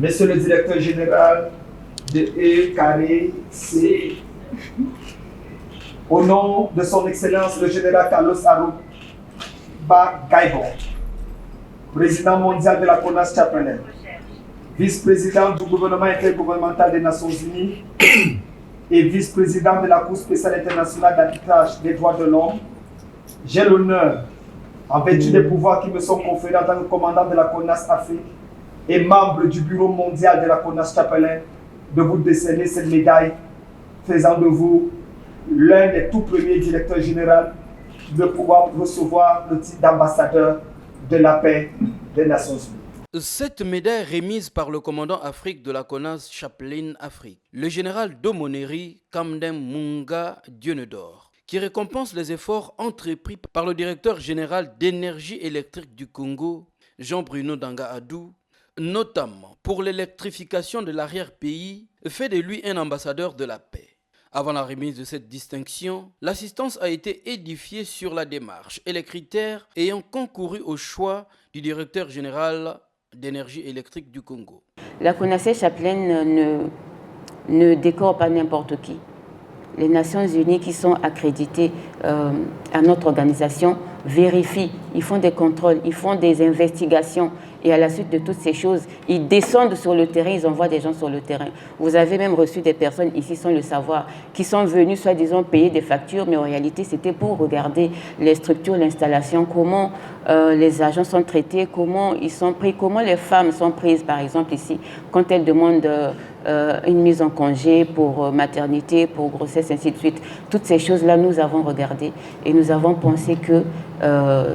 Monsieur le directeur général de ECAREC, au nom de son Excellence le général Carlos Aruba Gaibon, président mondial de la CONAS Chapelain, vice-président du gouvernement intergouvernemental des Nations Unies et vice-président de la Cour spéciale internationale d'arbitrage des droits de l'homme, j'ai l'honneur, en vertu des pouvoirs qui me sont conférés en tant que commandant de la CONAS Afrique et membre du bureau mondial de la CONAS Chapelain, de vous décerner cette médaille, faisant de vous l'un des tout premiers directeurs généraux de pouvoir recevoir le titre d'ambassadeur de la paix des Nations Unies. Cette médaille remise par le commandant Afrique de la CONAS Chapelain Afrique, le général d'Omoneri Kamdem Munga Dionedor, qui récompense les efforts entrepris par le directeur général d'énergie électrique du Congo, Jean-Bruno Danga-Adou, notamment pour l'électrification de l'arrière-pays, fait de lui un ambassadeur de la paix. Avant la remise de cette distinction, l'assistance a été édifiée sur la démarche et les critères ayant concouru au choix du directeur général d'énergie électrique du Congo. La CONAS Chapelain ne décore pas n'importe qui. Les Nations Unies qui sont accréditées à notre organisation vérifient, ils font des contrôles, ils font des investigations. Et à la suite de toutes ces choses, ils descendent sur le terrain, ils envoient des gens sur le terrain. Vous avez même reçu des personnes ici sans le savoir, qui sont venues soi-disant payer des factures, mais en réalité c'était pour regarder les structures, l'installation, comment les agents sont traités, comment ils sont pris, comment les femmes sont prises par exemple ici, quand elles demandent une mise en congé pour maternité, pour grossesse, ainsi de suite. Toutes ces choses-là, nous avons regardé et nous avons pensé que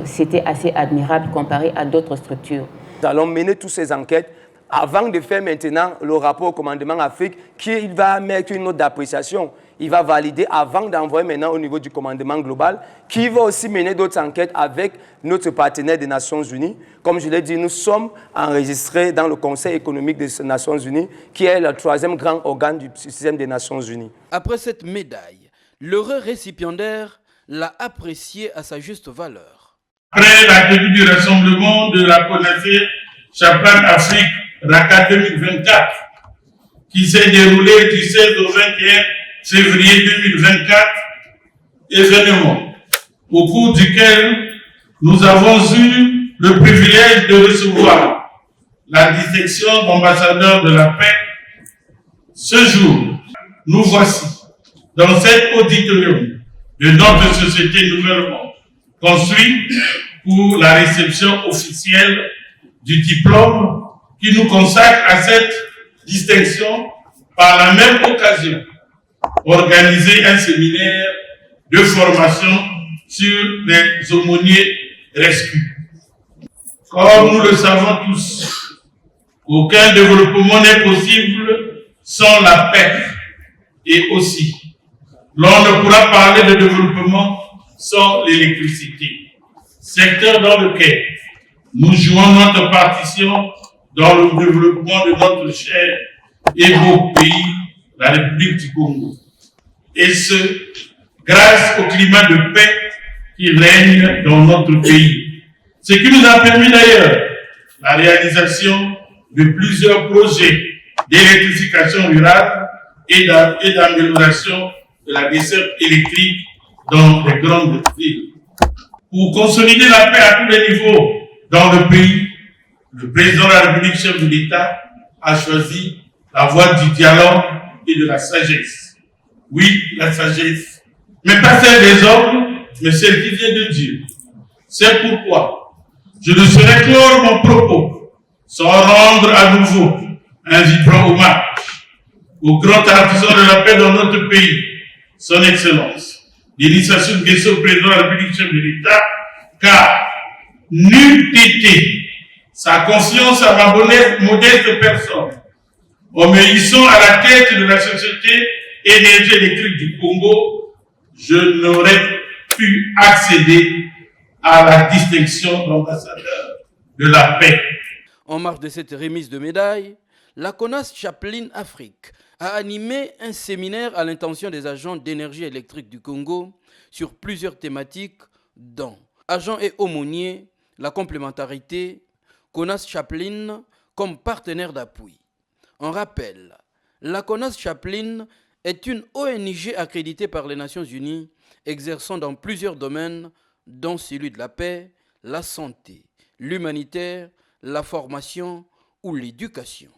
c'était assez admirable comparé à d'autres structures. Nous allons mener toutes ces enquêtes avant de faire maintenant le rapport au commandement Afrique qui va mettre une note d'appréciation. Il va valider avant d'envoyer maintenant au niveau du commandement global qui va aussi mener d'autres enquêtes avec notre partenaire des Nations Unies. Comme je l'ai dit, nous sommes enregistrés dans le Conseil économique des Nations Unies qui est le troisième grand organe du système des Nations Unies. Après cette médaille, l'heureux récipiendaire l'a appréciée à sa juste valeur. Après la tenue du rassemblement de la CONAS Chapelain Afrique RACA 2024, qui s'est déroulé du 16 au 21 février 2024, événement au cours duquel nous avons eu le privilège de recevoir la distinction d'ambassadeur de la paix. Ce jour, nous voici dans cet auditorium de notre société nouvellement construit pour la réception officielle du diplôme qui nous consacre à cette distinction. Par la même occasion, organiser un séminaire de formation sur les aumôniers rescues. Comme nous le savons tous, aucun développement n'est possible sans la paix. Et aussi, l'on ne pourra parler de développement sans l'électricité, secteur dans lequel nous jouons notre partition dans le développement de notre cher et beau pays, la République du Congo. Et ce, grâce au climat de paix qui règne dans notre pays. Ce qui nous a permis d'ailleurs la réalisation de plusieurs projets d'électrification rurale et d'amélioration de la desserte électrique dans les grandes villes. Pour consolider la paix à tous les niveaux dans le pays, le président de la République, chef de l'État, a choisi la voie du dialogue et de la sagesse. Oui, la sagesse, mais pas celle des hommes, mais celle qui vient de Dieu. C'est pourquoi je ne saurais clore mon propos sans rendre à nouveau un vibrant hommage au grand artisan de la paix dans notre pays, son Excellence, l'initiation de Nguesso, président de la République, chef de l'État, car n'eût été sa confiance à ma modeste personne, obéissant à la tête de la société énergie électrique du Congo, je n'aurais pu accéder à la distinction d'ambassadeur de la paix. En marge de cette remise de médailles, la CONAS Chapelain Afrique a animé un séminaire à l'intention des agents d'énergie électrique du Congo sur plusieurs thématiques dont agents et aumôniers, la complémentarité, CONAS Chapelain comme partenaire d'appui. On rappelle, la CONAS Chaplin est une ONG accréditée par les Nations Unies, exerçant dans plusieurs domaines, dont celui de la paix, la santé, l'humanitaire, la formation ou l'éducation.